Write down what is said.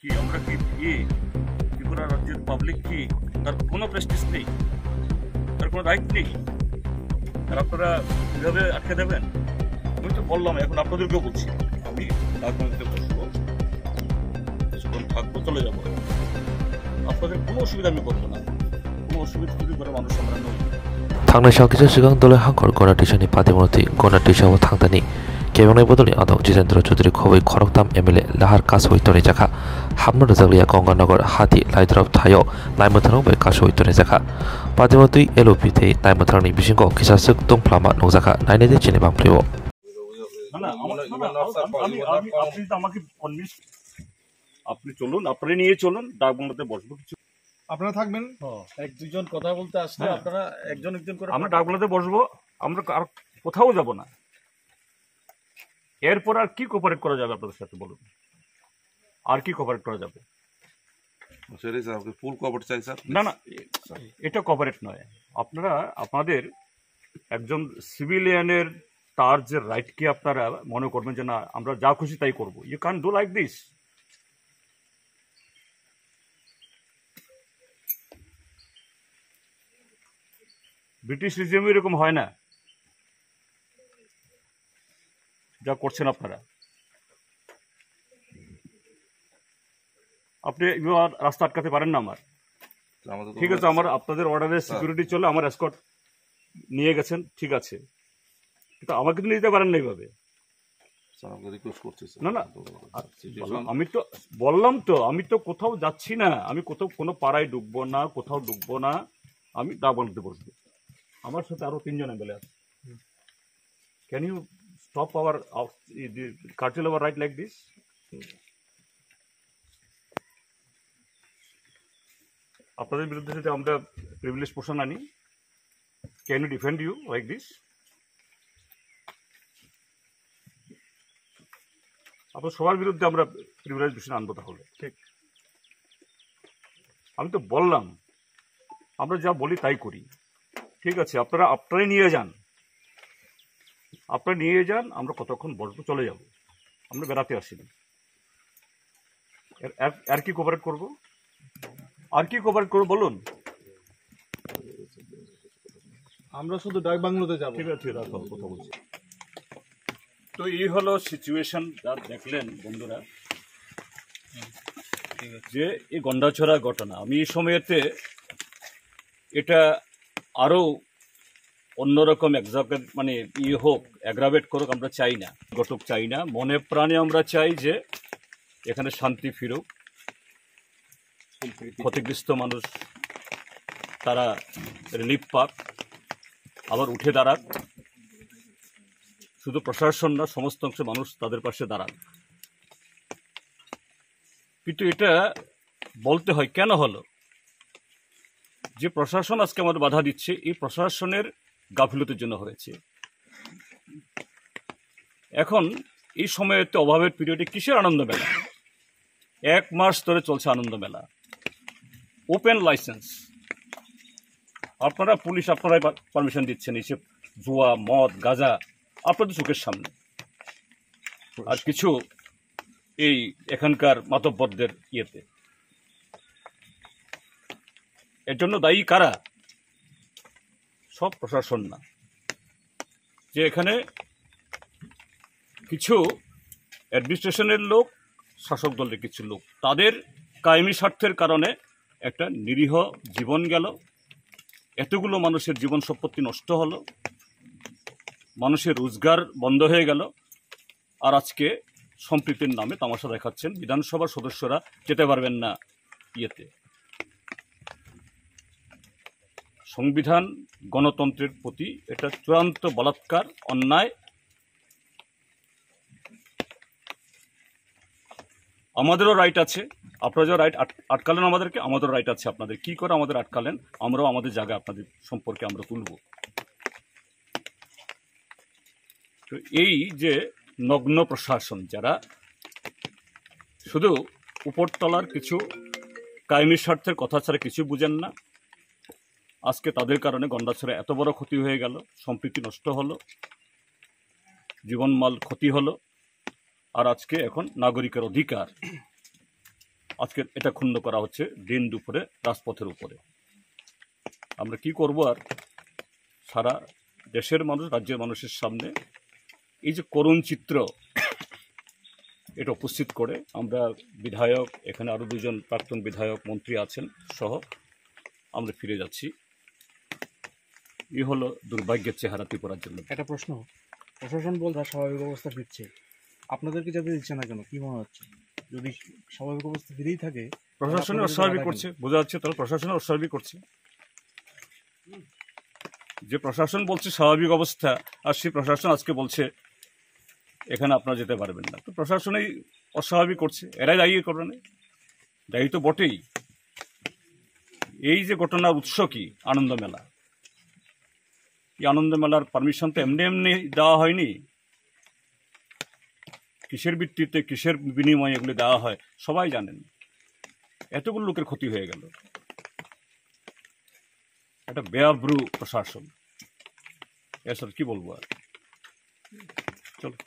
কি আমরা কি ত্রিপুরা রাজ্যের পাবলিক কি তার কোনো প্রেস্টিজ নেই, তার কোনো রাইট নেই? আর আপনারা কীভাবে আটকে দেবেন? আমি তো বললাম, এখন আপনাদেরকেও বলছি, আমি রাজনীতিতে বসবো, কিছুক্ষণ থাকবো, চলে যাবো। আপনাদের কোনো অসুবিধা আমি করবো না, কোনো অসুবিধা তৈরি করে মানুষ আমরা নই। थांनाय सावखिजों सिगां दलाय हांखर गनाटिसानि पार्टीमन्त्रि गनाटिसाव थांतानि केबंनाय बदलनि आदब जितेन्द्र चौधुरी खबै खरगदाम एमएलए लाहार कासवै तोरै जाखा हाबनो रजागलिया गंगानगर हाति लाइद्रब थायो नायमथाराव बै कासवै तोरै जाखा पार्टीमन्त्रि एलओपि थै नायमथारांनि बिसिंखौ खिसासुक दंफ्लामा नौजाखा नायनायदे चिनि बांफ्लेव আপনি তো আমাকে কনভিন্স, আপনি চলুন, আপনি নিয়ে চলুন, ডাকবাংলাতে বসবো। কিছু আপনারা থাকবেন, এক দুজন কথা বলতে আসলে আপনারা একজন একজন করে আমরা ডাকবাংলাতে বসবো, আমরা আর কোথাও যাব না। এরপর আর কি কোপারেট করা যাবে আপনাদের সাথে বলুন? আর কি কোপারেট করা যাবে? ফুল কভার চাই স্যার। না না, এটা কোপারেট নয়। আপনারা আপনাদের একজন সিভিলিয়ানের তার যে রাইট কি আপনারা মনে করবেন যে না আমরা যা খুশি তাই করবো? You can do like this. British রিজিমে এরকম হয় না যা করছেন আপনারা। আপনি রাস্তা আটকাতে পারেন না আমার, ঠিক আছে? আমার আপনাদের অর্ডারে সিকিউরিটি চলে, আমার এসকর্ট নিয়ে গেছেন, ঠিক আছে, কিন্তু আমাকে তো নিতে পারেন না এইভাবে। না না, আমি তো বললাম তো, আমি তো কোথাও যাচ্ছি না, আমি কোথাও কোনো পাড়ায় ঢুকবো না, কোথাও ঢুকবো না, আমি ডাকবাংলাতে বসবো। আমার সাথে আরো 3 জন এমএলএ আছে। Can you stop our cartel our right like this? আপনাদের বিরুদ্ধে যদি আমরা প্রিভিলেজ পোষণ আনি, can you defend you like this? আপনার সবার বিরুদ্ধে আমরা প্রিভিলেজ পোষণ আনবো তাহলে? ঠিক, আমি তো বললাম আমরা যা বলি তাই করি, ঠিক আছে? আপনারাই নিয়ে যান, আপনারা নিয়ে যান, আমরা কতক্ষণ বসবো, চলে যাব, আমরা বেড়াতে আসিনি। আর কি কোপারেট করব? আর কি কোপারেট করবো বলুন? আমরা শুধু ডাক বাংলোতে যাব। ঠিক আছে, রাখো, কথা বলছি। তো এই হলো সিচুয়েশন, যা দেখলেন বন্ধুরা, যে এই গন্ডাছড়া ঘটনা। আমি এই সময়েতে এটা আরো অন্যরকম মানে হোক, অ্যাগ্রাভেট করুক, আমরা চাই না, ঘটক চাই না। মনে প্রাণে আমরা চাই যে এখানে শান্তি ফিরুক, ক্ষতিগ্রস্ত মানুষ তারা রিলিফ পাক, আবার উঠে দাঁড়াক। শুধু প্রশাসন না, সমস্ত অংশ মানুষ তাদের পাশে দাঁড়াক। কিন্তু এটা বলতে হয় কেন হলো? যে প্রশাসন আজকে আমাদের বাধা দিচ্ছে, এই প্রশাসনের গাফিলতির জন্য হয়েছে। এখন এই সময়েতে অভাবের পিরিয়ডে কিসের আনন্দ মেলা? 1 মাস ধরে চলছে আনন্দ মেলা, ওপেন লাইসেন্স। আপনারা পুলিশ আপনারাই পারমিশন দিচ্ছেন এইসব জুয়া, মদ, গাঁজা আপনাদের চোখের সামনে। আর কিছু এই এখানকার মাতব্বরদের ইয়েতে। এর জন্য দায়ী কারা? সব প্রশাসন না, যে এখানে কিছু অ্যাডমিনিস্ট্রেশনের লোক, শাসক দলের কিছু লোক, তাদের কায়েমি স্বার্থের কারণে একটা নিরীহ জীবন গেল, এতগুলো মানুষের জীবন সম্পত্তি নষ্ট হলো, মানুষের রোজগার বন্ধ হয়ে গেল। আর আজকে সম্প্রীতির নামে তামাশা দেখাচ্ছেন। বিধানসভার সদস্যরা যেতে পারবেন না ইয়েতে। সংবিধান গণতন্ত্রের প্রতি এটা চূড়ান্ত বলাৎকার, অন্যায়। আমাদেরও রাইট আছে, আপনারা যে রাইট আটকালেন আমাদেরকে, আমাদেরও রাইট আছে আপনাদের। কি করে আমাদের আটকালেন? আমরাও আমাদের জায়গায় আপনাদের সম্পর্কে আমরা তুলব। তো এই যে নগ্ন প্রশাসন, যারা শুধু উপরতলার কিছু কায়েমি স্বার্থের কথা ছাড়া কিছু বুঝেন না, আজকে তাদের কারণে গন্ডাছড়া এত বড় ক্ষতি হয়ে গেল, সম্প্রীতি নষ্ট হলো, জীবনমাল ক্ষতি হলো। আর আজকে এখন নাগরিকের অধিকার আজকে এটা ক্ষুণ্ণ করা হচ্ছে দিন দুপুরে রাজপথের উপরে। আমরা কি করব আর? সারা দেশের মানুষ, রাজ্যের মানুষের সামনে এই যে করুণ চিত্র এটা উপস্থিত করে আমরা বিধায়ক, এখানে আরও দুজন প্রাক্তন বিধায়ক, মন্ত্রী আছেন সহ আমরা ফিরে যাচ্ছি। এই হলো দুর্ভাগ্যের চেহারা ত্রিপুরার জন্য। একটা প্রশ্ন, প্রশাসন বলতে স্বাভাবিক অবস্থা ফিরছে, আপনাদেরকে যাতে দিচ্ছে না কেন, কি মনে হচ্ছে? যদি স্বাভাবিক অবস্থা ফিরেই থাকে, প্রশাসনে অস্বাভাবিক করছে, বোঝা যাচ্ছে তাহলে প্রশাসনে অস্বাভাবিক করছে। যে প্রশাসন বলছে স্বাভাবিক অবস্থা, আর সেই প্রশাসন আজকে বলছে এখানে আপনারা যেতে পারবেন না, তো প্রশাসনেই অস্বাভাবিক করছে। এরাই দায়ী করবে, দায়ী তো বটেই। এই যে ঘটনার উৎস কি? আনন্দ মেলা। এই আনন্দ মেলার পারমিশন তো এমনি এমনি দেওয়া হয়নি। কিসের ভিত্তিতে, কিসের বিনিময়ে এগুলি দেওয়া হয় সবাই জানেন। এতগুলো লোকের ক্ষতি হয়ে গেল। একটা বেআব্রু প্রশাসন, এসব কি বলবো আর। চলো।